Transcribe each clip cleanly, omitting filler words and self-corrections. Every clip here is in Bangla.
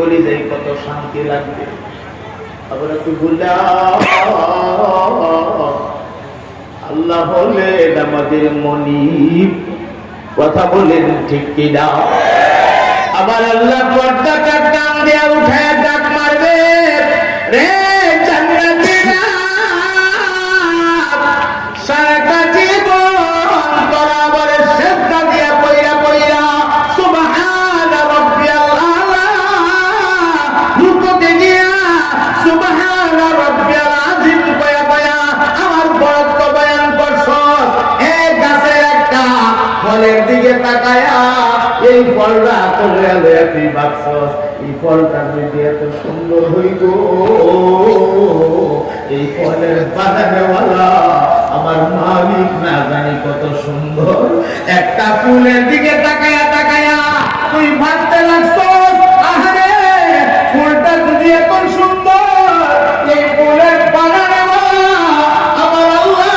কলিজায় কত শান্তি লাগবে। আবার একটু বুঝলা আল্লাহ বলেন আমাদের মনিব, কথা বলেন ঠিক কিনা? আবার আল্লাহ পর্দাটা টান দিয়ে উঠায় ডাক মারবে, রে জান্নাতীরা সারাটা জীবন তোরা আবার সেজদা দিয়া পয়রা পয়রা সুবহান রাব্বিয়াল আলা রুকুতে গিয়া সুবহান রাব্বিয়াল আযীম কয়া কয়া আমার বরত্ব বয়ান করছ। এই গাছের একটা ফলের দিকে তাকায়া এই ফলটা তোলে তুই ভাবছস এই ফলটা যদি এত সুন্দর হইব, এই ফলের বাগানেওয়ালা আমার মালিক না জানি কত সুন্দর। একটা ফুলের দিকে তাকায়া তাকায়া তুই ভাবতে লাগছস আহারে ফুলটা যদি এত সুন্দর, এই ফুলের বাগানেওয়ালা আমার আল্লাহ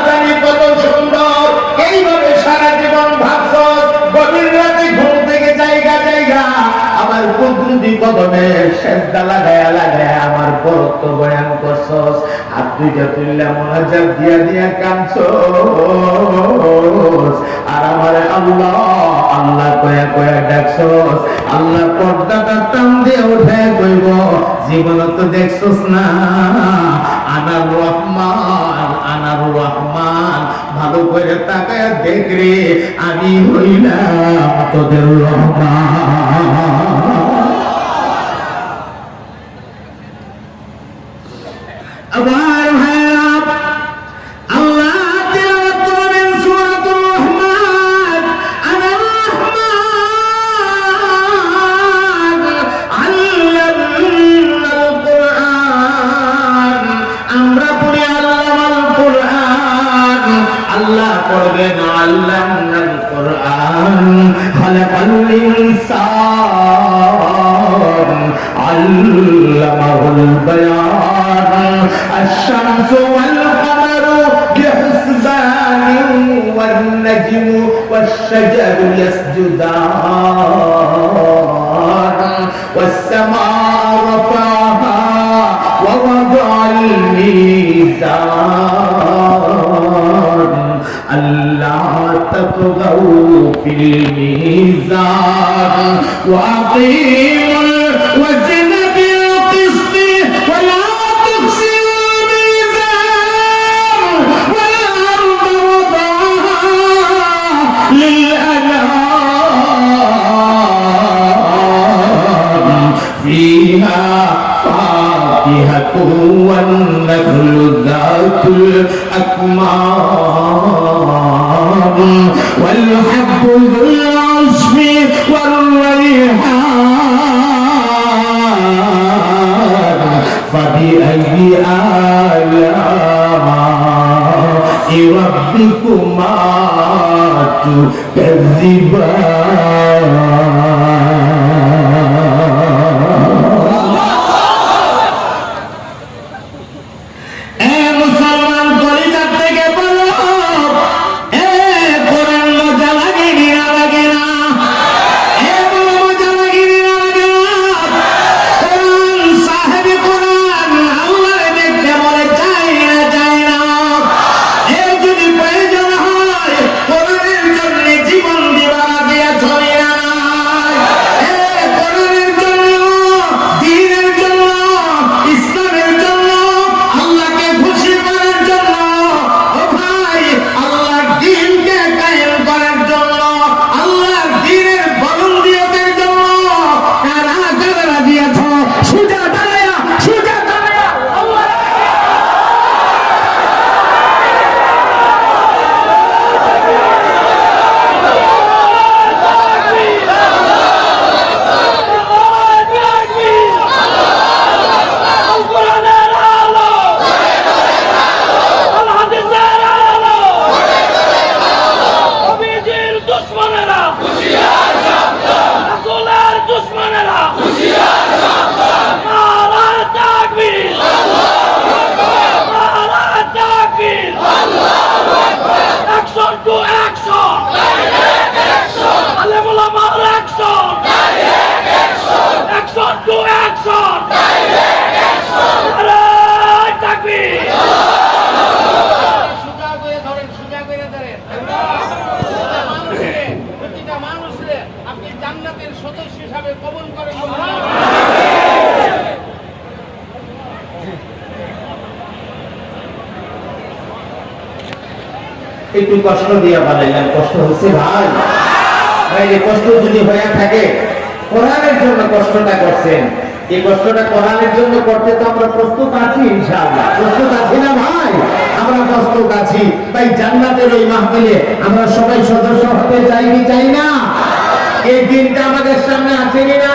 জানি কত সুন্দর। এইভাবে সারা জীবন ভাবছস, গভীর রাতে ঘুম থেকে জায়গা জায়গা আমার কুদরতি কদমে সেজদা লাগায়া লাগায়া আমার বরত্ব বয়ান করছস। হাত দুইটা তুললা মুনাজাত দিয়া দিয়া কাঁদছস, আর আমার আল্লাহ আল্লাহ কয়া কয়া ডাকছস। আল্লাহ পর্দাটা টান দিয়ে উঠে কইব, জীবন তো দেখছস না আনার রহমান আনার রহমান, ভালো করে তাকায়া দেখ রে আমি হইলাম তোদের রহমান। আবার ভাইরা আল্লাহ তিলাওয়াত করবেন সূরাতুর রহমান। আনার রহমান আল্লামাল কুরআন, আমরা পড়ি আল্লামাল কুরআন, আল্লাহ পড়বেন আল্লামাল কুরআন। খালাকাল ইনসান আল্লামাহুল বায়ান, الشمس والقمر بحسبان والنجم والشجر يسجدان، والسماء رفعها ووضع الميزان ألا تطغوا في الميزان وأقيموا الوزن بالقسط ولا تخسروا الميزان والأرض وضعها للأنام فيها فاكهة والنخل ذات الأكمام والحب ذو العصف والريحان فبأي آلاء ربكما تكذبان। জীবন দিবা দিয়া ছড়িয়া একটু কষ্ট দিয়া বানাইলাম, কষ্ট হচ্ছে ভাই? ভাই এই কষ্ট যদি হয়ে থাকে, কোরআনের জন্য কষ্টটা করছেন, এই কষ্টটা কোরআনের জন্য করতে তো আমরা প্রস্তুত আছি ইনশাআল্লাহ। প্রস্তুত আছি না ভাই? আমরা প্রস্তুত আছি ভাই। জান্নাতের ওই মাহফিলে আমরা সবাই সদস্য হতে চাই কি চাই না? এই দিনটা আমাদের সামনে আছে কি না?